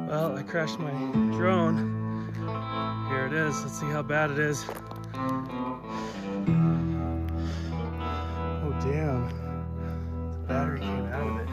Well, I crashed my drone. Here it is. Let's see how bad it is. Oh, damn. The battery came out of it.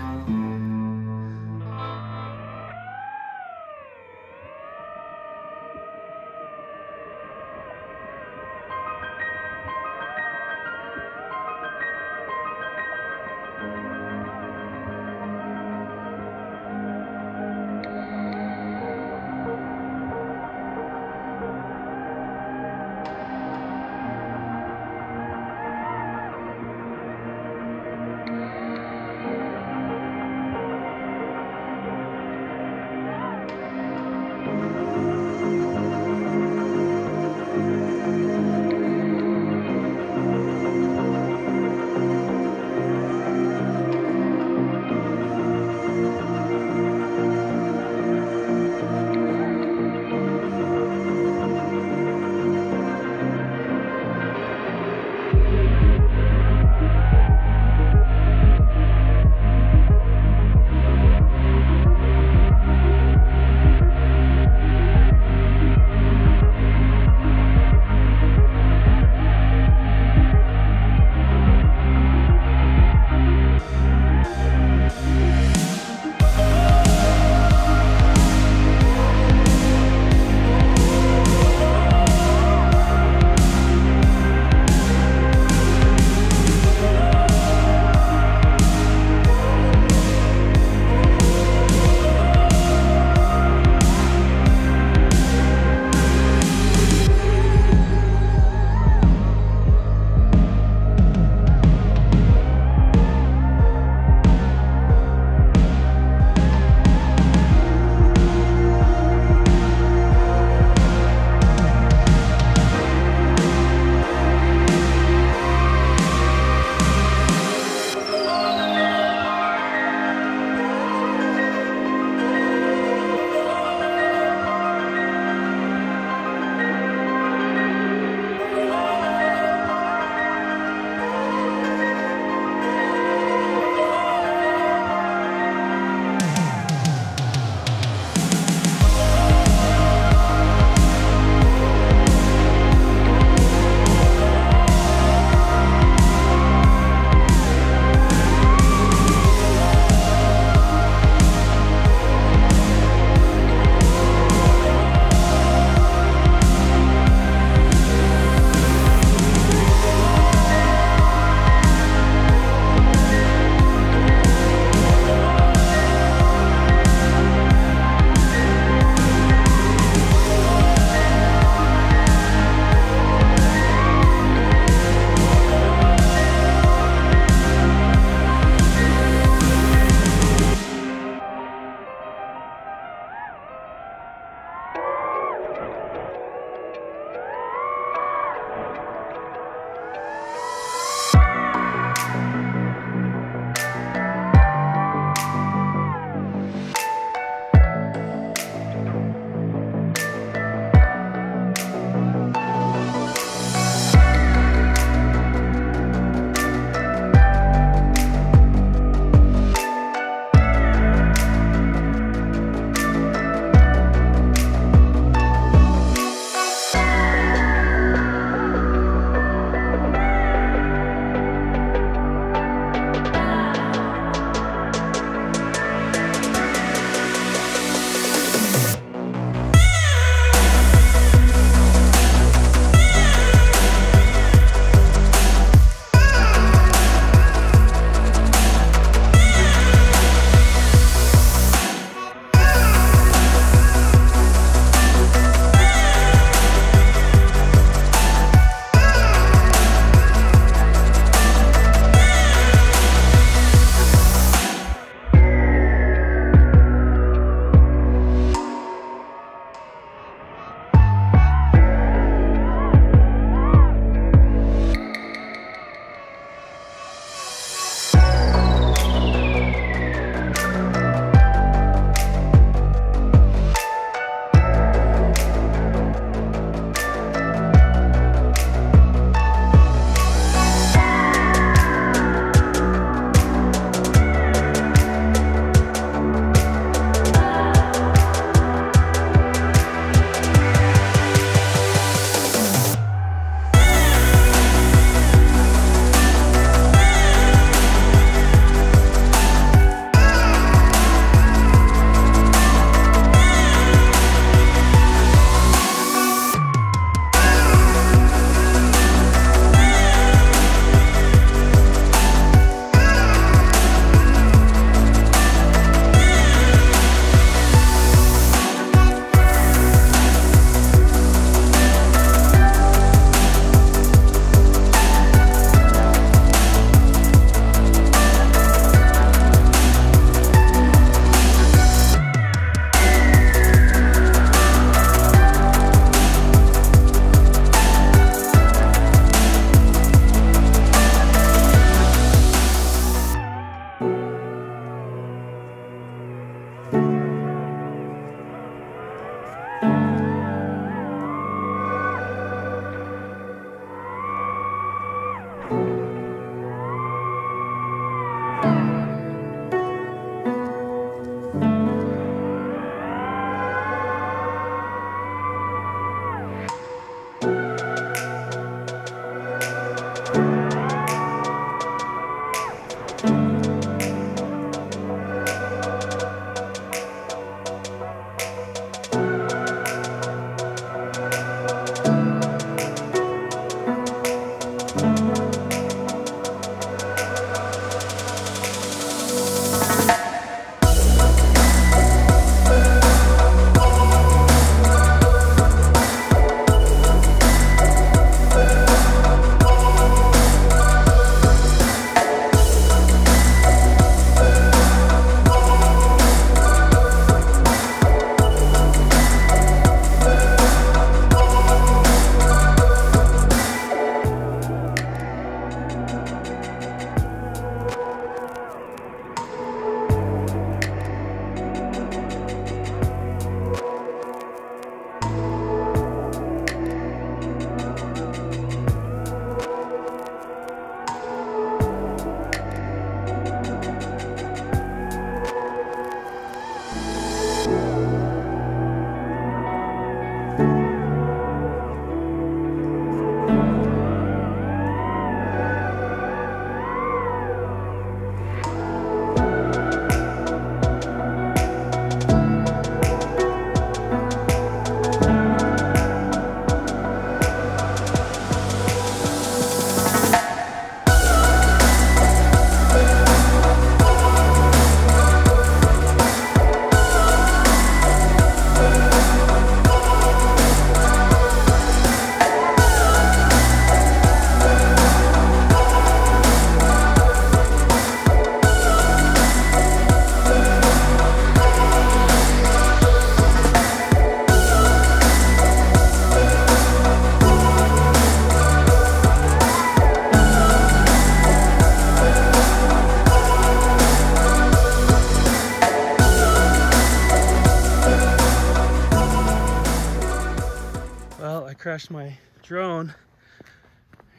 crashed my drone.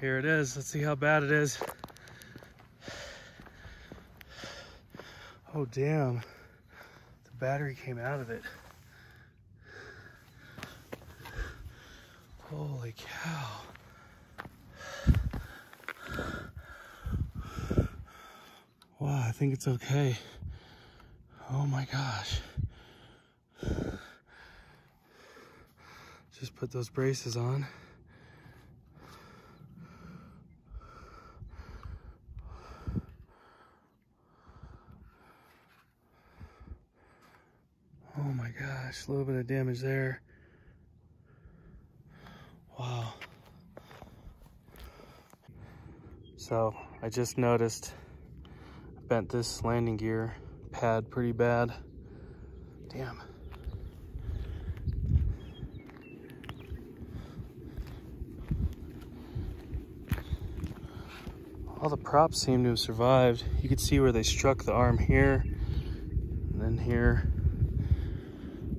Here it is. Let's see how bad it is. Oh damn, the battery came out of it. Holy cow. Wow, I think it's okay. Oh my gosh. Just put those braces on. Oh my gosh, a little bit of damage there. Wow. So I just noticed I bent this landing gear pad pretty bad. Damn. All the props seem to have survived. You could see where they struck the arm here and then here.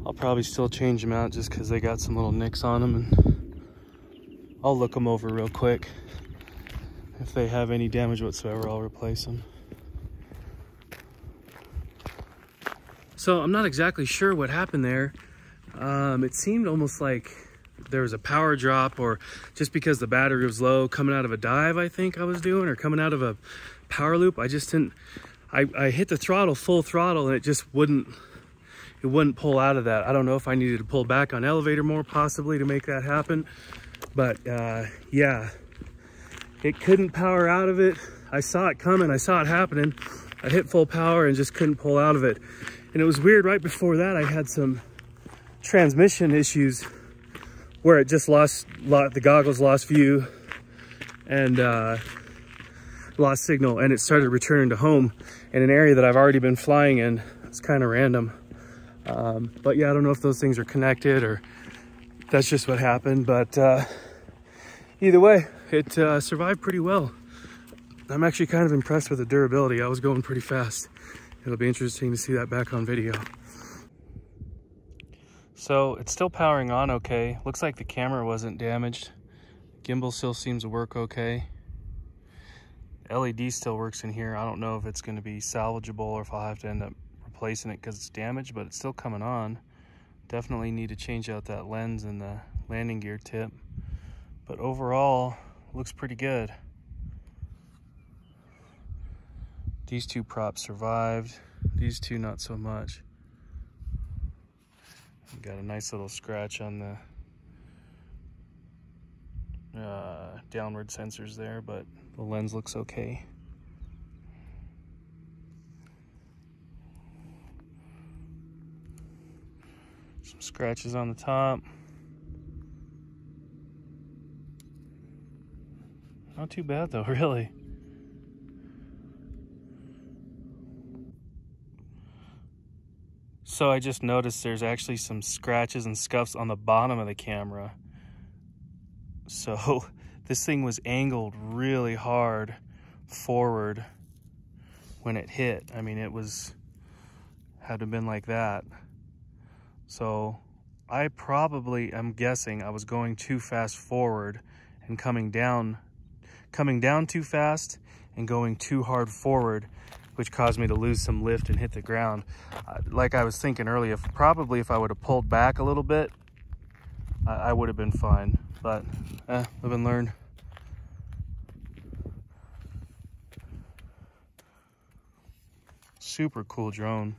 I'll probably still change them out just because they got some little nicks on them, and I'll look them over real quick. If they have any damage whatsoever, I'll replace them. So I'm not exactly sure what happened there. It seemed almost like there was a power drop, or just because the battery was low coming out of a dive, I think I was doing, or coming out of a power loop. I just didn't, I hit the throttle, full throttle, and it just wouldn't pull out of that. I don't know if I needed to pull back on elevator more possibly to make that happen. But yeah, it couldn't power out of it. I saw it coming, I saw it happening. I hit full power and just couldn't pull out of it. And it was weird, right before that, I had some transmission issues where it just the goggles lost view and lost signal, and it started returning to home in an area that I've already been flying in. It's kind of random. But yeah, I don't know if those things are connected or that's just what happened, but either way, it survived pretty well. I'm actually kind of impressed with the durability. I was going pretty fast. It'll be interesting to see that back on video. So it's still powering on okay. Looks like the camera wasn't damaged. Gimbal still seems to work okay. LED still works in here. I don't know if it's going to be salvageable or if I'll have to end up replacing it because it's damaged, but it's still coming on. Definitely need to change out that lens and the landing gear tip. But overall, looks pretty good. These two props survived. These two not so much. Got a nice little scratch on the downward sensors there, but the lens looks okay. Some scratches on the top. Not too bad though, really. So I just noticed there's actually some scratches and scuffs on the bottom of the camera. So this thing was angled really hard forward when it hit. I mean, had to have been like that. So I'm guessing I was going too fast forward and coming down too fast and going too hard forward, which caused me to lose some lift and hit the ground. Like I was thinking earlier, probably if I would have pulled back a little bit, I would have been fine. But live and learn. Super cool drone.